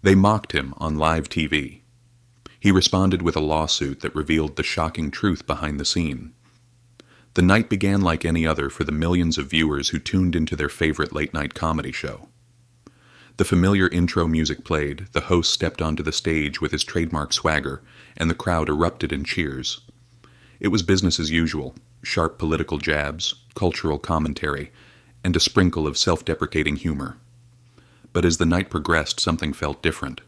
They mocked him on live TV. He responded with a lawsuit that revealed the shocking truth behind the scene. The night began like any other for the millions of viewers who tuned into their favorite late-night comedy show. The familiar intro music played, the host stepped onto the stage with his trademark swagger, and the crowd erupted in cheers. It was business as usual, sharp political jabs, cultural commentary, and a sprinkle of self-deprecating humor. But as the night progressed, something felt different.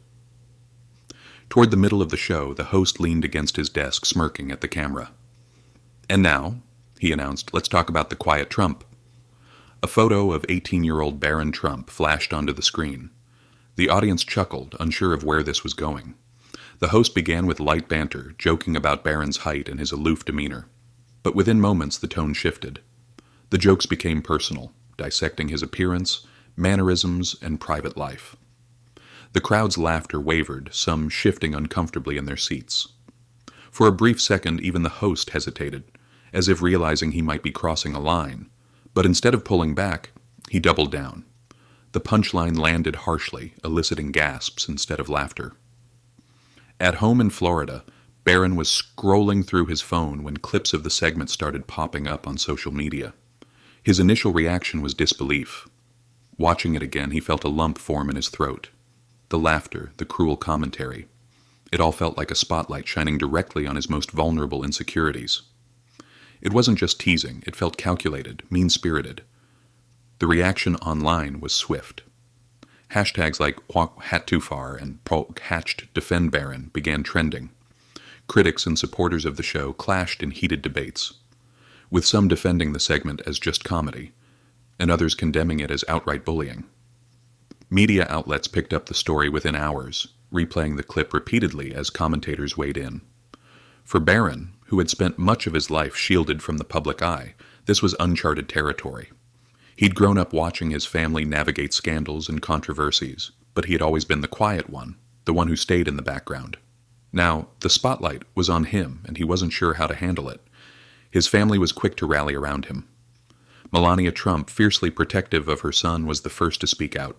Toward the middle of the show, the host leaned against his desk, smirking at the camera. "And now," he announced, "let's talk about the quiet Trump." A photo of 18-year-old Barron Trump flashed onto the screen. The audience chuckled, unsure of where this was going. The host began with light banter, joking about Barron's height and his aloof demeanor. But within moments, the tone shifted. The jokes became personal, dissecting his appearance, mannerisms, and private life. The crowd's laughter wavered, some shifting uncomfortably in their seats. For a brief second, even the host hesitated, as if realizing he might be crossing a line. But instead of pulling back, he doubled down. The punchline landed harshly, eliciting gasps instead of laughter. At home in Florida, Barron was scrolling through his phone when clips of the segment started popping up on social media. His initial reaction was disbelief. Watching it again, he felt a lump form in his throat. The laughter, the cruel commentary. It all felt like a spotlight shining directly on his most vulnerable insecurities. It wasn't just teasing, it felt calculated, mean-spirited. The reaction online was swift. Hashtags like #HatTooFar and #Hatched Defend Barron began trending. Critics and supporters of the show clashed in heated debates, with some defending the segment as just comedy, and others condemning it as outright bullying. Media outlets picked up the story within hours, replaying the clip repeatedly as commentators weighed in. For Barron, who had spent much of his life shielded from the public eye, this was uncharted territory. He'd grown up watching his family navigate scandals and controversies, but he had always been the quiet one, the one who stayed in the background. Now, the spotlight was on him, and he wasn't sure how to handle it. His family was quick to rally around him. Melania Trump, fiercely protective of her son, was the first to speak out.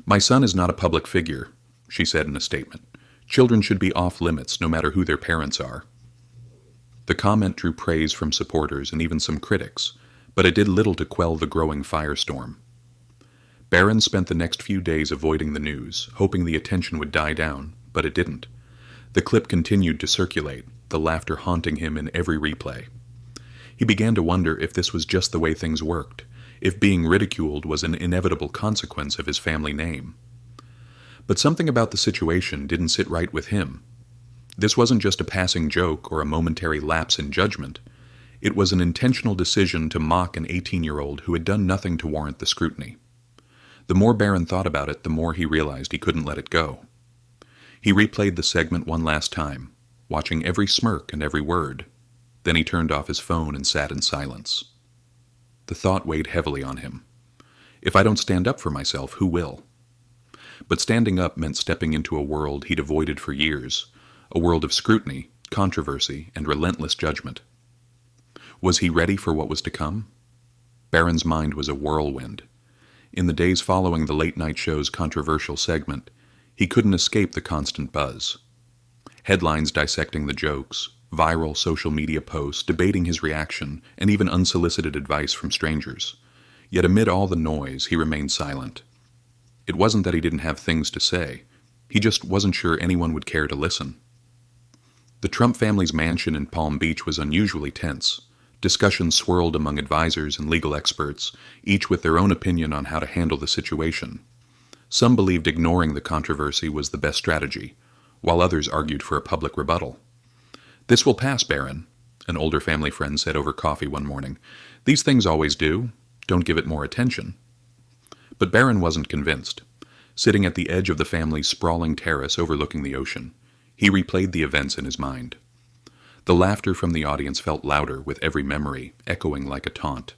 "My son is not a public figure," she said in a statement. "Children should be off limits, no matter who their parents are." The comment drew praise from supporters and even some critics, but it did little to quell the growing firestorm. Barron spent the next few days avoiding the news, hoping the attention would die down, but it didn't. The clip continued to circulate, the laughter haunting him in every replay. He began to wonder if this was just the way things worked, if being ridiculed was an inevitable consequence of his family name. But something about the situation didn't sit right with him. This wasn't just a passing joke or a momentary lapse in judgment. It was an intentional decision to mock an 18-year-old who had done nothing to warrant the scrutiny. The more Barron thought about it, the more he realized he couldn't let it go. He replayed the segment one last time, watching every smirk and every word. Then he turned off his phone and sat in silence. The thought weighed heavily on him. If I don't stand up for myself, who will? But standing up meant stepping into a world he'd avoided for years, a world of scrutiny, controversy, and relentless judgment. Was he ready for what was to come? Barron's mind was a whirlwind. In the days following the late-night show's controversial segment, he couldn't escape the constant buzz. Headlines dissecting the jokes, viral social media posts debating his reaction, and even unsolicited advice from strangers. Yet amid all the noise, he remained silent. It wasn't that he didn't have things to say. He just wasn't sure anyone would care to listen. The Trump family's mansion in Palm Beach was unusually tense. Discussions swirled among advisors and legal experts, each with their own opinion on how to handle the situation. Some believed ignoring the controversy was the best strategy, while others argued for a public rebuttal. "This will pass, Barron," an older family friend said over coffee one morning. "These things always do. Don't give it more attention." But Barron wasn't convinced. Sitting at the edge of the family's sprawling terrace overlooking the ocean, he replayed the events in his mind. The laughter from the audience felt louder with every memory, echoing like a taunt.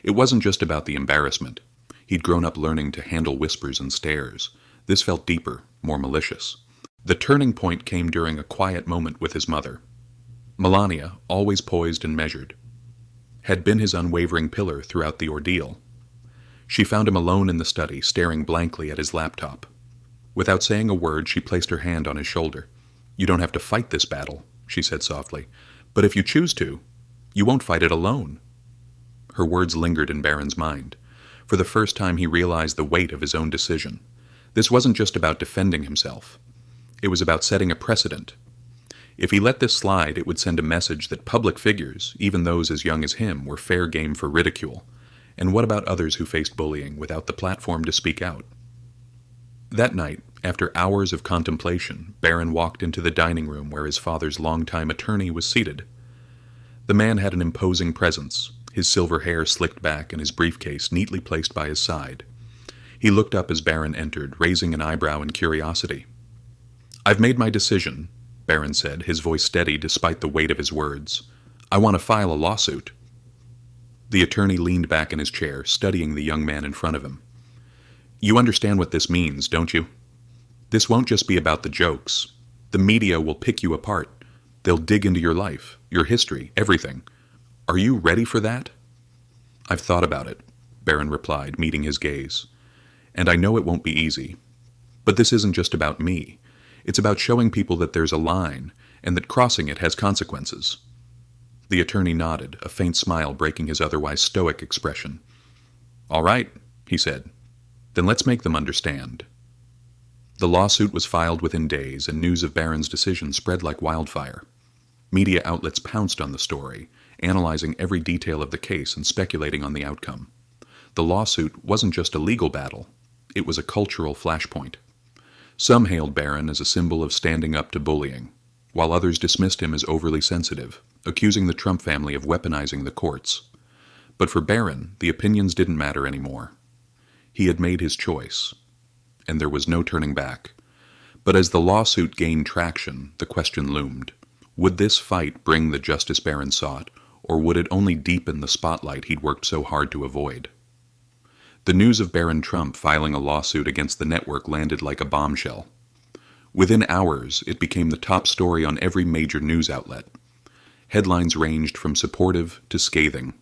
It wasn't just about the embarrassment. He'd grown up learning to handle whispers and stares. This felt deeper, more malicious. The turning point came during a quiet moment with his mother. Melania, always poised and measured, had been his unwavering pillar throughout the ordeal. She found him alone in the study, staring blankly at his laptop. Without saying a word, she placed her hand on his shoulder. "You don't have to fight this battle," she said softly. "But if you choose to, you won't fight it alone." Her words lingered in Barron's mind. For the first time he realized the weight of his own decision. This wasn't just about defending himself. It was about setting a precedent. If he let this slide, it would send a message that public figures, even those as young as him, were fair game for ridicule. And what about others who faced bullying without the platform to speak out? That night, after hours of contemplation, Barron walked into the dining room where his father's longtime attorney was seated. The man had an imposing presence, his silver hair slicked back and his briefcase neatly placed by his side. He looked up as Barron entered, raising an eyebrow in curiosity. "I've made my decision," Barron said, his voice steady despite the weight of his words. "I want to file a lawsuit." The attorney leaned back in his chair, studying the young man in front of him. "You understand what this means, don't you? This won't just be about the jokes. The media will pick you apart. They'll dig into your life, your history, everything. Are you ready for that?" "I've thought about it," Barron replied, meeting his gaze. "And I know it won't be easy. But this isn't just about me. It's about showing people that there's a line, and that crossing it has consequences." The attorney nodded, a faint smile breaking his otherwise stoic expression. "All right," he said. "Then let's make them understand." The lawsuit was filed within days, and news of Barron's decision spread like wildfire. Media outlets pounced on the story, analyzing every detail of the case and speculating on the outcome. The lawsuit wasn't just a legal battle. It was a cultural flashpoint. Some hailed Barron as a symbol of standing up to bullying, while others dismissed him as overly sensitive, accusing the Trump family of weaponizing the courts. But for Barron, the opinions didn't matter anymore. He had made his choice, and there was no turning back. But as the lawsuit gained traction, the question loomed. Would this fight bring the justice Barron sought, or would it only deepen the spotlight he'd worked so hard to avoid? The news of Barron Trump filing a lawsuit against the network landed like a bombshell. Within hours, it became the top story on every major news outlet. Headlines ranged from supportive to scathing.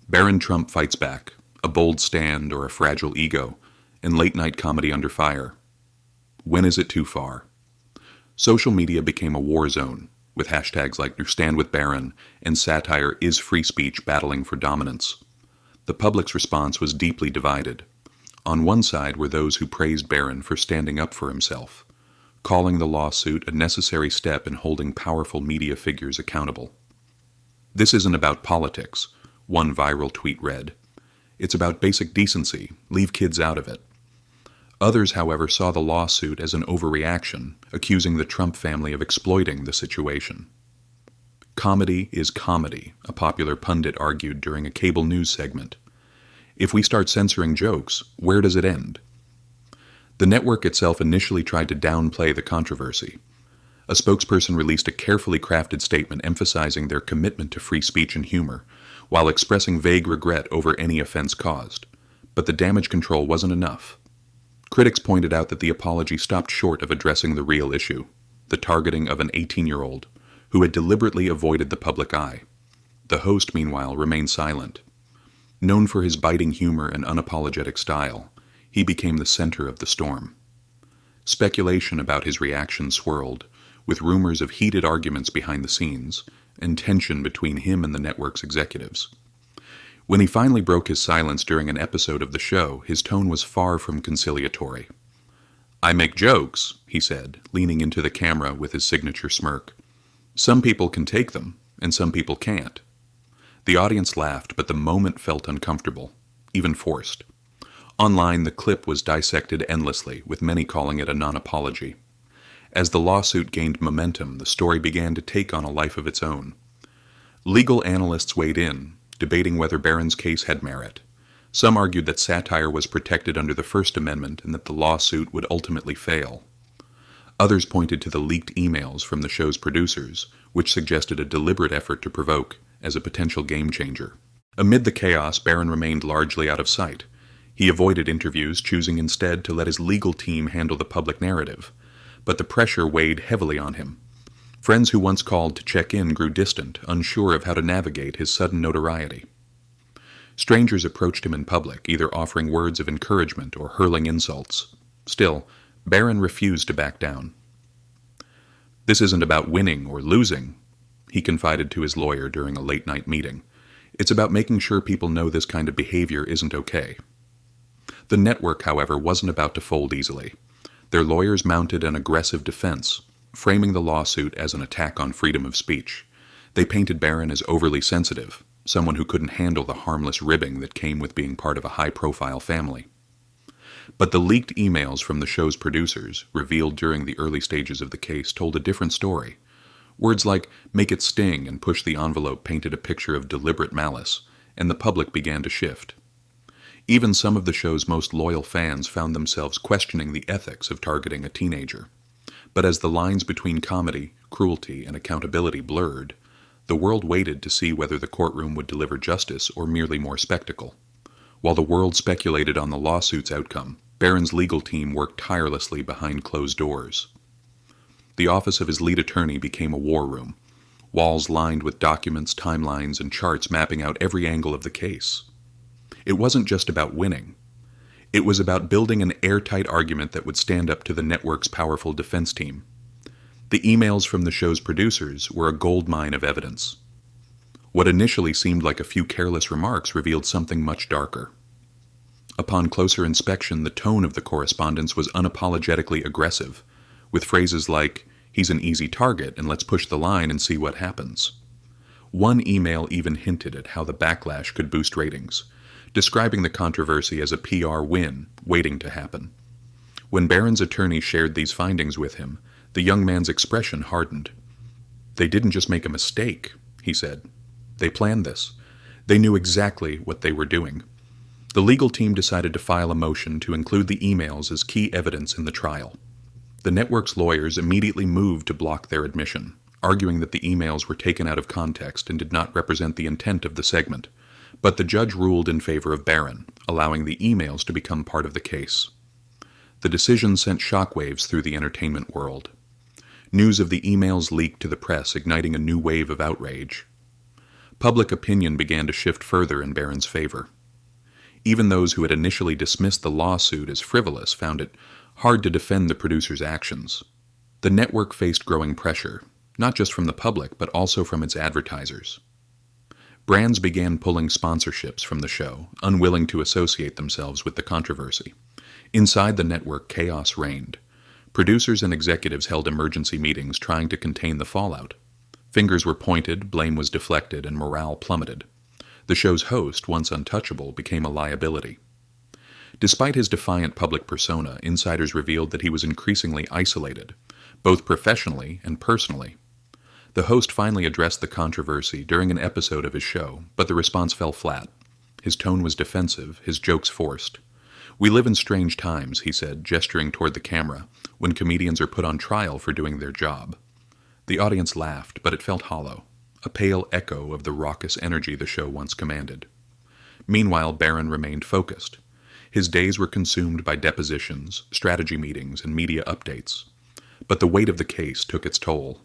Barron Trump fights back, a bold stand or a fragile ego, and late-night comedy under fire. When is it too far? Social media became a war zone, with hashtags like Stand with Barron and satire is free speech battling for dominance. The public's response was deeply divided. On one side were those who praised Barron for standing up for himself, calling the lawsuit a necessary step in holding powerful media figures accountable. "This isn't about politics," one viral tweet read. "It's about basic decency. Leave kids out of it." Others, however, saw the lawsuit as an overreaction, accusing the Trump family of exploiting the situation. "Comedy is comedy," a popular pundit argued during a cable news segment. "If we start censoring jokes, where does it end?" The network itself initially tried to downplay the controversy. A spokesperson released a carefully crafted statement emphasizing their commitment to free speech and humor, while expressing vague regret over any offense caused. But the damage control wasn't enough. Critics pointed out that the apology stopped short of addressing the real issue, the targeting of an 18-year-old who had deliberately avoided the public eye. The host, meanwhile, remained silent. Known for his biting humor and unapologetic style, he became the center of the storm. Speculation about his reaction swirled, with rumors of heated arguments behind the scenes and tension between him and the network's executives. When he finally broke his silence during an episode of the show, his tone was far from conciliatory. "I make jokes," he said, leaning into the camera with his signature smirk. "Some people can take them, and some people can't." The audience laughed, but the moment felt uncomfortable, even forced. Online, the clip was dissected endlessly, with many calling it a non-apology. As the lawsuit gained momentum, the story began to take on a life of its own. Legal analysts weighed in, debating whether Barron's case had merit. Some argued that satire was protected under the First Amendment and that the lawsuit would ultimately fail. Others pointed to the leaked emails from the show's producers, which suggested a deliberate effort to provoke, as a potential game-changer. Amid the chaos, Barron remained largely out of sight. He avoided interviews, choosing instead to let his legal team handle the public narrative. But the pressure weighed heavily on him. Friends who once called to check in grew distant, unsure of how to navigate his sudden notoriety. Strangers approached him in public, either offering words of encouragement or hurling insults. Still, Barron refused to back down. "This isn't about winning or losing," he confided to his lawyer during a late-night meeting. "It's about making sure people know this kind of behavior isn't okay." The network, however, wasn't about to fold easily. Their lawyers mounted an aggressive defense, framing the lawsuit as an attack on freedom of speech. They painted Barron as overly sensitive, someone who couldn't handle the harmless ribbing that came with being part of a high-profile family. But the leaked emails from the show's producers, revealed during the early stages of the case, told a different story. Words like "make it sting" and "push the envelope" painted a picture of deliberate malice, and the public began to shift. Even some of the show's most loyal fans found themselves questioning the ethics of targeting a teenager. But as the lines between comedy, cruelty, and accountability blurred, the world waited to see whether the courtroom would deliver justice or merely more spectacle. While the world speculated on the lawsuit's outcome, Barron's legal team worked tirelessly behind closed doors. The office of his lead attorney became a war room, walls lined with documents, timelines, and charts mapping out every angle of the case. It wasn't just about winning. It was about building an airtight argument that would stand up to the network's powerful defense team. The emails from the show's producers were a goldmine of evidence. What initially seemed like a few careless remarks revealed something much darker. Upon closer inspection, the tone of the correspondence was unapologetically aggressive, with phrases like, "he's an easy target and let's push the line and see what happens." One email even hinted at how the backlash could boost ratings, describing the controversy as a PR win waiting to happen. When Barron's attorney shared these findings with him, the young man's expression hardened. "They didn't just make a mistake," he said. "They planned this. They knew exactly what they were doing." The legal team decided to file a motion to include the emails as key evidence in the trial. The network's lawyers immediately moved to block their admission, arguing that the emails were taken out of context and did not represent the intent of the segment. But the judge ruled in favor of Barron, allowing the emails to become part of the case. The decision sent shockwaves through the entertainment world. News of the emails leaked to the press, igniting a new wave of outrage. Public opinion began to shift further in Barron's favor. Even those who had initially dismissed the lawsuit as frivolous found it hard to defend the producer's actions. The network faced growing pressure, not just from the public, but also from its advertisers. Brands began pulling sponsorships from the show, unwilling to associate themselves with the controversy. Inside the network, chaos reigned. Producers and executives held emergency meetings trying to contain the fallout. Fingers were pointed, blame was deflected, and morale plummeted. The show's host, once untouchable, became a liability. Despite his defiant public persona, insiders revealed that he was increasingly isolated, both professionally and personally. The host finally addressed the controversy during an episode of his show, but the response fell flat. His tone was defensive, his jokes forced. "We live in strange times," he said, gesturing toward the camera, "when comedians are put on trial for doing their job." The audience laughed, but it felt hollow, a pale echo of the raucous energy the show once commanded. Meanwhile, Barron remained focused. His days were consumed by depositions, strategy meetings, and media updates. But the weight of the case took its toll.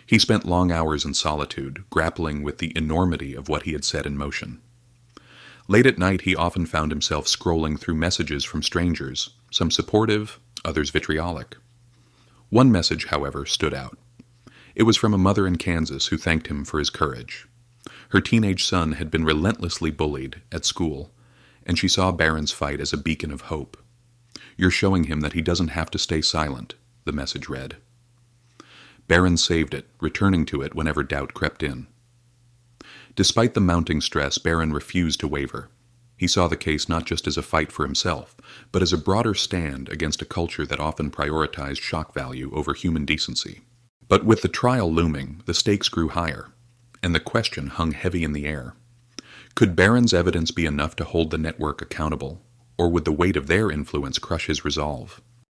He spent long hours in solitude, grappling with the enormity of what he had set in motion. Late at night, he often found himself scrolling through messages from strangers, some supportive, others vitriolic. One message, however, stood out. It was from a mother in Kansas who thanked him for his courage. Her teenage son had been relentlessly bullied at school, and she saw Barron's fight as a beacon of hope. "You're showing him that he doesn't have to stay silent," the message read. Barron saved it, returning to it whenever doubt crept in. Despite the mounting stress, Barron refused to waver. He saw the case not just as a fight for himself, but as a broader stand against a culture that often prioritized shock value over human decency. But with the trial looming, the stakes grew higher, and the question hung heavy in the air. Could Barron's evidence be enough to hold the network accountable, or would the weight of their influence crush his resolve?